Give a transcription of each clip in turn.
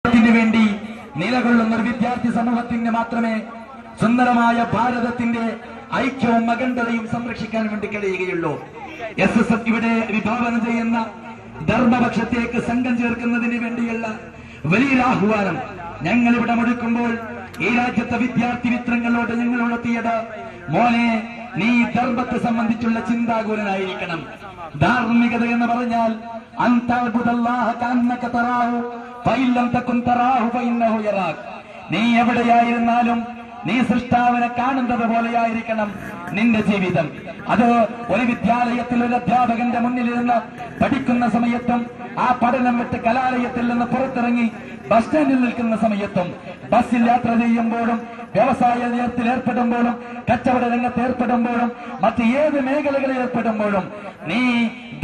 വേണ്ടി നിലകൊള്ളുന്ന ഒരു വിദ്യാർത്ഥി സമൂഹത്തിന് മാത്രമേ സുന്ദരമായ ഭാരതത്തിന്റെ ഐക്യവും അഖണ്ഡതയും സംരക്ഷിക്കാൻ വേണ്ടി കഴിയുകയുള്ളൂ. SSF ഇവിടെ വിഭാവനം ചെയ്യുന്ന ധർമ്മപക്ഷത്തേക്ക് സംഘം ചേർക്കുന്നതിന് വേണ്ടിയുള്ള വലിയൊരു ആഹ്വാനം ഞങ്ങൾ ഇവിടെ മുഴക്കുമ്പോൾ ഈ രാജ്യത്തെ വിദ്യാർത്ഥി മിത്രങ്ങളോട് ഞങ്ങൾ ഉണർത്തിയത്, മോനെ, നീ ധർമ്മത്തെ സംബന്ധിച്ചുള്ള ചിന്താകുലനായിരിക്കണം. ധാർമ്മികത എന്ന് പറഞ്ഞാൽ നീ എവിടെയായിരുന്നാലും നീ സൃഷ്ടാവിനെ കാണുന്നത് പോലെയായിരിക്കണം നിന്റെ ജീവിതം. അത് ഒരു വിദ്യാലയത്തിൽ ഒരു അധ്യാപകന്റെ മുന്നിലിരുന്ന് പഠിക്കുന്ന സമയത്തും ആ പഠനം വിട്ട് കലാലയത്തിൽ നിന്ന് പുറത്തിറങ്ങി ബസ് സ്റ്റാൻഡിൽ നിൽക്കുന്ന സമയത്തും ബസ്സിൽ യാത്ര ചെയ്യുമ്പോഴും വ്യവസായ രംഗത്തിൽ ഏർപ്പെടുമ്പോഴും കച്ചവട രംഗത്ത് ഏർപ്പെടുമ്പോഴും മറ്റ് ഏത് മേഖലകളിൽ ഏർപ്പെടുമ്പോഴും നീ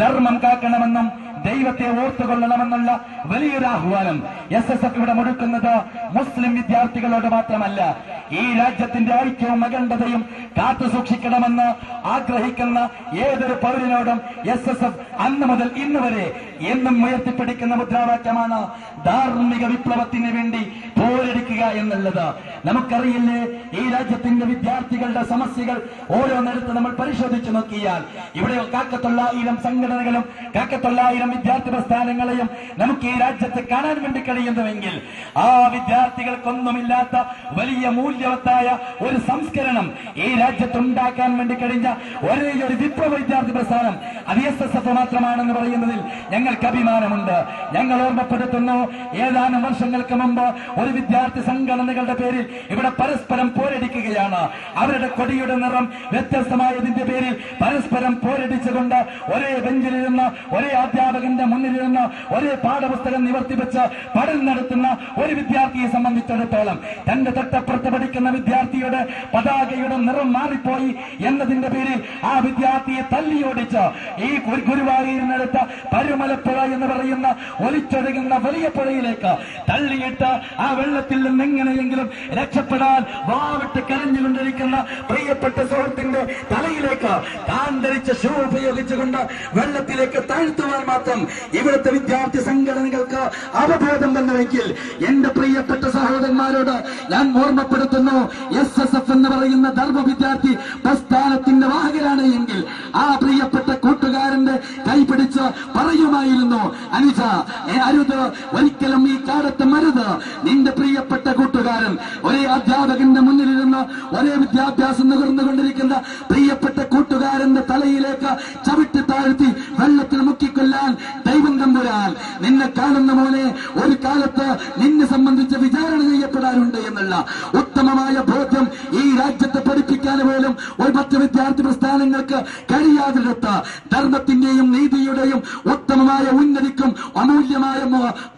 ധർമ്മം കാക്കണമെന്നും ദൈവത്തെ ഓർത്തുകൊള്ളണമെന്നുള്ള വലിയൊരു ആഹ്വാനം SSF ഇവിടെ മുഴക്കുന്നത് മുസ്ലിം വിദ്യാർത്ഥികളോട് മാത്രമല്ല, ഈ രാജ്യത്തിന്റെ ഐക്യവും അഖണ്ഡതയും കാത്തുസൂക്ഷിക്കണമെന്ന് ആഗ്രഹിക്കുന്ന ഏതൊരു പൗരനോടും SSF അന്ന് മുതൽ ഇന്ന് വരെ എന്നും ഉയർത്തിപ്പിടിക്കുന്ന മുദ്രാവാക്യമാണ് ധാർമ്മിക വിപ്ലവത്തിന് വേണ്ടി പോരടിക്കുക എന്നുള്ളത്. നമുക്കറിയില്ലേ, ഈ രാജ്യത്തിന്റെ വിദ്യാർത്ഥികളുടെ സമസ്യകൾ ഓരോന്നിടത്ത് നമ്മൾ പരിശോധിച്ചു നോക്കിയാൽ ഇവിടെ കാക്കത്തൊള്ളായിരം സംഘടനകളും കാക്കത്തൊള്ളായിരം വിദ്യാർത്ഥി പ്രസ്ഥാനങ്ങളെയും നമുക്ക് ഈ രാജ്യത്ത് കാണാൻ വേണ്ടി കഴിയുന്നുവെങ്കിൽ ആ വിദ്യാർത്ഥികൾക്കൊന്നുമില്ലാത്ത വലിയ മൂല്യവത്തായ ഒരു സംസ്കരണം ഈ രാജ്യത്തുണ്ടാക്കാൻ വേണ്ടി കഴിഞ്ഞ ഒരേ ഒരു വിപ്ലവ വിദ്യാർത്ഥി പ്രസ്ഥാനം അത് SSF മാത്രമാണെന്ന് പറയുന്നതിൽ ഞങ്ങൾക്ക് അഭിമാനമുണ്ട്. ഞങ്ങൾ ഓർമ്മപ്പെടുത്തുന്നു, ഏതാനും വർഷങ്ങൾക്ക് മുമ്പ് ഒരു വിദ്യാർത്ഥി സംഘടനകളുടെ പേരിൽ ഇവിടെ പരസ്പരം പോരടിക്കുകയാണ്. അവരുടെ കൊടിയുടെ നിറം വ്യത്യസ്തമായതിന്റെ പേരിൽ പരസ്പരം പോരടിച്ചുകൊണ്ട് ഒരേ ബെഞ്ചിലിരുന്ന് ഒരേ അധ്യാപകന്റെ മുന്നിലിരുന്ന് ഒരേ പാഠപുസ്തകം നിവർത്തിവെച്ച് പഠനം നടത്തുന്ന ഒരു വിദ്യാർത്ഥിയെ സംബന്ധിച്ചിടത്തോളം തന്റെ തൊട്ടപ്പുറത്ത് പഠിക്കുന്ന വിദ്യാർത്ഥിയുടെ പതാകയുടെ നിറം മാറിപ്പോയി എന്നതിന്റെ പേരിൽ ആ വിദ്യാർത്ഥിയെ തല്ലിയോടിച്ച് ഈ ഗുരുവായൂരിനടുത്ത് പരുമലപ്പുഴ എന്ന് പറയുന്ന ഒലിച്ചൊഴുകുന്ന വലിയ പുഴയിലേക്ക് തള്ളിയിട്ട് ആ വെള്ളത്തിൽ നിന്ന് എങ്ങനെയെങ്കിലും രക്ഷപ്പെടാൻ വാവിട്ട് കരഞ്ഞുകൊണ്ടിരിക്കുന്ന പ്രിയപ്പെട്ട സുഹൃത്തിന്റെ തലയിലേക്ക് താൻ ധരിച്ച ഷൂ ഉപയോഗിച്ചുകൊണ്ട് വെള്ളത്തിലേക്ക് താഴ്ത്തുവാൻ മാത്രം ഇവിടുത്തെ വിദ്യാർത്ഥി സംഘടനകൾക്ക് അവബോധം വന്നുവെങ്കിൽ എന്റെ പ്രിയപ്പെട്ട സഹോദരന്മാരോട് ഞാൻ ഓർമ്മപ്പെടുത്തുന്നു, SSF എന്ന് പറയുന്ന ധർമ്മ വിദ്യാർത്ഥി പ്രസ്ഥാനത്തിന്റെ വാഹകരാണ് എങ്കിൽ ആ പ്രിയപ്പെട്ട കൂട്ടുകാരന്റെ കൈപിടിച്ച് പറയുമായിരുന്നു, അനുജ അരുത്, ഒരിക്കലും ഈ കാലത്ത് മരുത്. നിന്റെ പ്രിയപ്പെട്ട കൂട്ടുകാരൻ ഒരേ അധ്യാപകന്റെ മുന്നിലിരുന്ന് ഒരേ വിദ്യാഭ്യാസം നുകർന്നുകൊണ്ടിരിക്കുന്ന പ്രിയപ്പെട്ട കൂട്ടുകാരന്റെ തലയിലേക്ക് ചവിട്ടി താഴ്ത്തി വെള്ളത്തിൽ മുക്കിക്കൊല്ലാൻ ദൈവം തമ്പുരാൻ നിന്നെ കാണുന്ന പോലെ ഒരു കാലത്ത് നിന്നെ സംബന്ധിച്ച് വിചാരണ ചെയ്യപ്പെടാറുണ്ട് എന്നുള്ള ഉത്തമമായ ബോധ്യം ഈ രാജ്യത്തെ പഠിപ്പിക്കാൻ പോലും ഒരു മറ്റ് വിദ്യാർത്ഥി പ്രസ്ഥാനങ്ങൾക്ക് കഴിയാതിരുത്ത ധർമ്മത്തിന്റെയും നീതിയുടെയും ഉത്തമമായ ഉന്നതിക്കും അമൂല്യമായ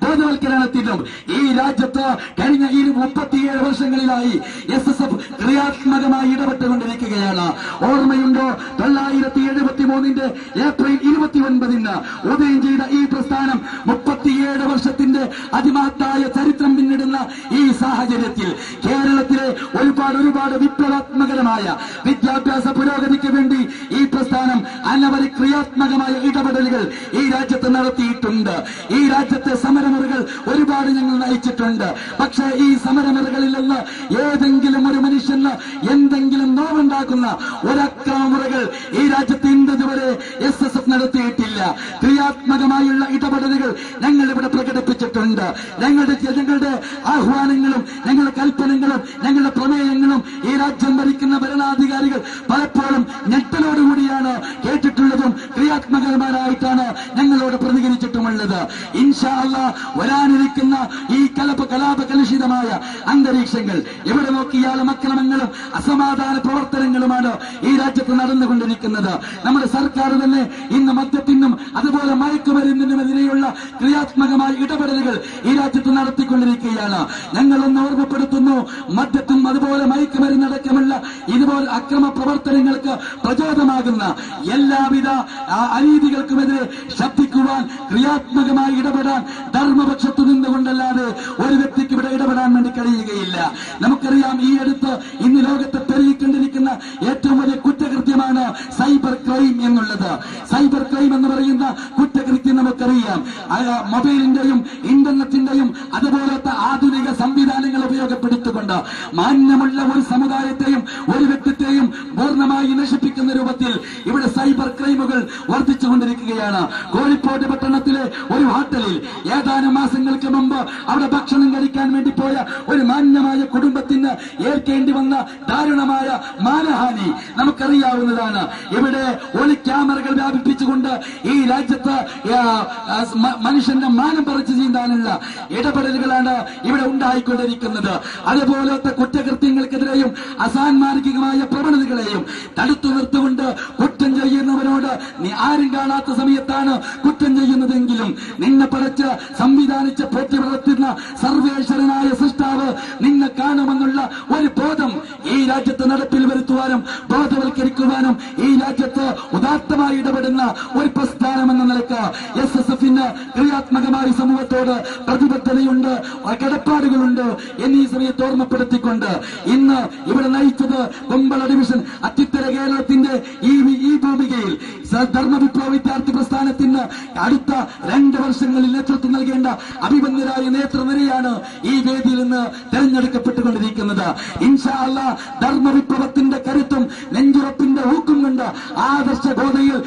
ബോധവൽക്കരണത്തിനും ഈ രാജ്യത്ത് കഴിഞ്ഞ 37 വർഷങ്ങളിലായി SSF ക്രിയാത്മകമായി ഇടപെട്ടുകൊണ്ടിരിക്കുകയാണ്. ഓർമ്മയുണ്ടോ, 973 ഏപ്രിൽ 29 ഉദയം ചെയ്ത ഈ പ്രസ്ഥാനം 37 വർഷത്തിന്റെ അതിമഹത്തായ ചരിത്രം പിന്നിടുന്ന ഈ സാഹചര്യത്തിൽ കേരളത്തിലെ ഒരുപാട് വിപ്ലവാത്മകരമായ വിദ്യാഭ്യാസ പുരോഗതിക്ക് വേണ്ടി ഈ പ്രസ്ഥാനം അനവധി ക്രിയാത്മകമായ ഇടപെടലുകൾ ഈ രാജ്യത്ത് നടത്തിയിട്ടുണ്ട്. ഈ രാജ്യത്തെ സമരമുറകൾ ഒരുപാട് ഞങ്ങൾ നയിച്ചിട്ടുണ്ട്. പക്ഷേ ഈ സമരമുറകളിൽ നിന്ന് ഏതെങ്കിലും ഒരു മനുഷ്യന് എന്തെങ്കിലും നോവുണ്ടാക്കുന്ന ഒരക്രമമുറകൾ ഈ രാജ്യത്ത് ഇതുവരെ SSF നടത്തിയിട്ടില്ല. ക്രിയാത്മകമായുള്ള ഇടപെടലുകൾ ഞങ്ങൾ ഇവിടെ പ്രകടിപ്പിച്ചിട്ടുണ്ട്. ഞങ്ങളുടെ ആഹ്വാനങ്ങളും ഞങ്ങളുടെ കൽപ്പനകളും ഞങ്ങളുടെ പ്രമേയങ്ങളും ഈ രാജ്യം ഭരിക്കുന്ന ഭരണാധികാരികൾ പലപ്പോഴും ഞെട്ടലോടുകൂടിയാണ് കേട്ടിട്ടുള്ളതും ക്രിയാത്മകമാരായിട്ടാണ് ഞങ്ങളോട് പ്രതികരിച്ചിട്ടുമുള്ളത്. ഇൻഷാ അല്ലാഹ് വരാനിരിക്കുന്ന ഈ കലാപകലുഷിതമായ അന്തരീക്ഷങ്ങൾ എവിടെ നോക്കിയാലും അക്രമങ്ങളും അസമാധാന പ്രവർത്തനങ്ങളുമാണ് ഈ രാജ്യത്ത് നടന്നുകൊണ്ടിരിക്കുന്നത്. നമ്മുടെ സർക്കാർ തന്നെ ഇന്ന് മദ്യത്തിനും അതുപോലെ മയക്കുമരുന്നിനുമെതിരെയുള്ള ക്രിയാത്മകമായ ഇടപെടലുകൾ ഈ രാജ്യത്ത് നടത്തിക്കൊണ്ടിരിക്കുകയാണ്. ഞങ്ങളൊന്ന് ഓർമ്മപ്പെടുത്തുന്നു, മദ്യത്തും അതുപോലെ മയക്കുമരുന്നടക്കമുള്ള ഇതുപോലെ അക്രമ പ്രവർത്തനങ്ങൾക്ക് പ്രചോദമാകുന്ന എല്ലാവിധ അനീതികൾക്കുമെതിരെ ശബ്ദിക്കുവാൻ, ക്രിയാത്മകമായി ഇടപെടാൻ ധർമ്മപക്ഷത്തു നിന്നുകൊണ്ടല്ലാതെ ഒരു വ്യക്തിക്ക് ഇവിടെ ഇടപെടാൻ വേണ്ടി കഴിയുകയില്ല. നമുക്കറിയാം, ഈ അടുത്ത് ഇന്ന് ലോകത്തെ പെരുകിക്കൊണ്ടിരിക്കുന്ന ഏറ്റവും വലിയ കുറ്റകൃത്യമാണ് സൈബർ ക്രൈം എന്നുള്ളത്. സൈബർ ക്രൈം എന്ന് പറയുന്ന കുറ്റകൃത്യം നമുക്കറിയാം, മൊബൈലിന്റെയും ഇന്റർനെറ്റിന്റെയും അതുപോലെ ഇന്നത്തെ ആധുനിക സംവിധാനങ്ങൾ ഉപയോഗപ്പെടുത്തിക്കൊണ്ട് മാന്യമുള്ള ഒരു സമുദായത്തെയും ഒരു വ്യക്തിത്തെയും പൂർണ്ണമായി നശിപ്പിക്കുന്ന രൂപത്തിൽ ഇവിടെ സൈബർ ക്രൈമുകൾ വർദ്ധിച്ചുകൊണ്ടിരിക്കുകയാണ്. കോഴിക്കോട് പട്ടണത്തിലെ ഒരു ഹോട്ടലിൽ ഏതാനും മാസങ്ങൾക്ക് മുമ്പ് അവിടെ ഭക്ഷണം കഴിക്കാൻ വേണ്ടി പോയ ഒരു മാന്യമായ കുടുംബത്തിന് ഏൽക്കേണ്ടി വന്ന ദാരുണമായ മാനഹാനി നമുക്കറിയാവുന്നതാണ്. ഇവിടെ ഒളി ക്യാമറകൾ വ്യാപിപ്പിച്ചുകൊണ്ട് ഈ രാജ്യത്ത് മനുഷ്യന്റെ മാനം പറിച്ചു ചെയ്യാനുള്ള ഇടപെടലുകളാണ് ഇവിടെ ഉണ്ടായിക്കൊണ്ടിരിക്കുന്നത്. അതുപോലത്തെ കുറ്റകൃത്യങ്ങൾക്കെതിരെയും അസാൻമാർഗികമായ പ്രവണതകളെയും തടുത്തു നിർത്തുകൊണ്ട് കുറ്റം ചെയ്യുന്നവരോട് നീ ആരും കാണാത്ത സമയത്താണ് കുറ്റം ചെയ്യുന്നതെങ്കിലും നിന്നെ പടച്ച് സംവിധാനിച്ച് പോറ്റി വളർത്തുന്ന സർവേശ്വരനായ സൃഷ്ടാവ് നിന്നെ കാണുമെന്നുള്ള ഒരു ബോധം ഈ രാജ്യത്ത് നടപ്പിൽ വരുത്തുവാനും ബോധവൽക്കരിക്കുവാനും ഈ രാജ്യത്ത് ഉദാത്തമായി ഇടപെടുന്ന ഒരു പ്രസ്ഥാനമെന്ന നിലയ്ക്ക് SSFന് ക്രിയാത്മകമായി സമൂഹത്തോട് പ്രതിബദ്ധതയുണ്ട്, കടപ്പാടുകളുണ്ട് എന്നീ സമയത്ത് ഓർമ്മപ്പെടുത്തിക്കൊണ്ട് ഇന്ന് ഇവിടെ നയിച്ചത് കുമ്പള ഡിവിഷൻ അത്യുത്തര കേരളത്തിന്റെ ഈ ഭൂമികയിൽ ധർമ്മവിപ്ലവ വിദ്യാർത്ഥി പ്രസ്ഥാനത്തിന് അടുത്ത 2 വർഷങ്ങളിൽ നേതൃത്വം നൽകേണ്ട അഭിമന്യരായ നേതൃനിരയാണ് ഈ വേദിയിൽ നിന്ന് തെരഞ്ഞെടുക്കപ്പെട്ടുകൊണ്ടിരിക്കുന്നത്. ഇൻഷാ അല്ലാഹ് ധർമ്മവിപ്ലവത്തിന്റെ കരുത്തും നെഞ്ചുറപ്പിന്റെ ഊക്കും കൊണ്ട് ആദർശ ബോധയിൽ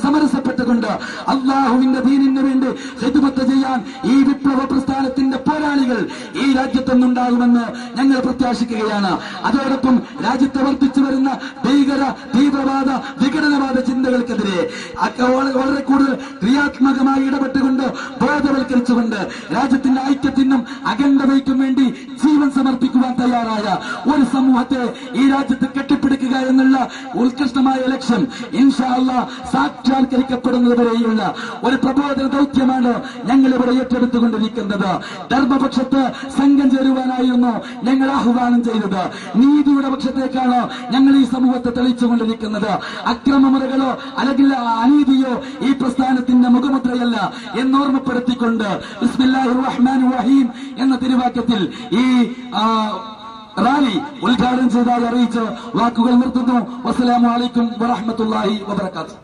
സമരസപ്പെട്ടുകൊണ്ട് അള്ളാഹുവിന്റെ ദീനിന് വേണ്ടി ഖിദ്മത്ത് ചെയ്യാൻ ഈ വിപ്ലവ പ്രസ്ഥാനത്തിന്റെ പോരാളികൾ ഈ രാജ്യത്തുനിന്നുണ്ടാകുമെന്ന് ഞങ്ങൾ പ്രത്യാശിക്കുകയാണ്. അതോടൊപ്പം രാജ്യത്ത് വർദ്ധിച്ചു വരുന്ന ഭീകര തീവ്രവാദ വിഘടനവാദ ചിന്തകൾക്കെതിരെ വളരെ കൂടുതൽ ക്രിയാത്മകമായി ഇടപെട്ടുകൊണ്ട് ബോധവൽക്കരിച്ചുകൊണ്ട് രാജ്യത്തിന്റെ ഐക്യത്തിനും അഖണ്ഡതയ്ക്കും വേണ്ടി ജീവൻ സമർപ്പിക്കുവാൻ തയ്യാറായ ഒരു സമൂഹത്തെ ഈ രാജ്യത്ത് കെട്ടിപ്പിടിക്കുക എന്നുള്ള ഉത്കൃഷ്ടമായ ലക്ഷ്യം ഇൻഷാ അല്ലാഹ് സാക്ഷാത്കരിക്കപ്പെടുന്നതുവരെയുള്ള ഒരു പ്രബോധന ദൗത്യമാണ് ഞങ്ങൾ ഇവിടെ ഏറ്റെടുത്തുകൊണ്ടിരിക്കുന്നത്. ധർമ്മപക്ഷത്ത് സംഘം ചേരുവാനായിരുന്നു ഞങ്ങൾ ആഹ്വാനം ചെയ്തത്. നീതിയുടെ പക്ഷത്തേക്കാണ് ഞങ്ങൾ ഈ സമൂഹത്തെ തെളിച്ചുകൊണ്ടിരിക്കുന്നത്. അക്രമമുറകളോ അല്ലെങ്കിൽ അനീതിയോ ഈ പ്രസ്ഥാനത്തിന്റെ മുഖമുദ്രയല്ല എന്നോർമ്മപ്പെടുത്തിക്കൊണ്ട് ബിസ്മില്ലാഹിർ റഹ്മാനിർ റഹീം എന്ന തിരുവാക്യത്തിൽ ഈ റാലി ഉദ്ഘാടനം ചെയ്താൽ അറിയിച്ച് വാക്കുകൾ നിർത്തുന്നു. വസ്സലാമു അലൈക്കും വറഹ്മത്തുള്ളാഹി വബറകാതുഹു.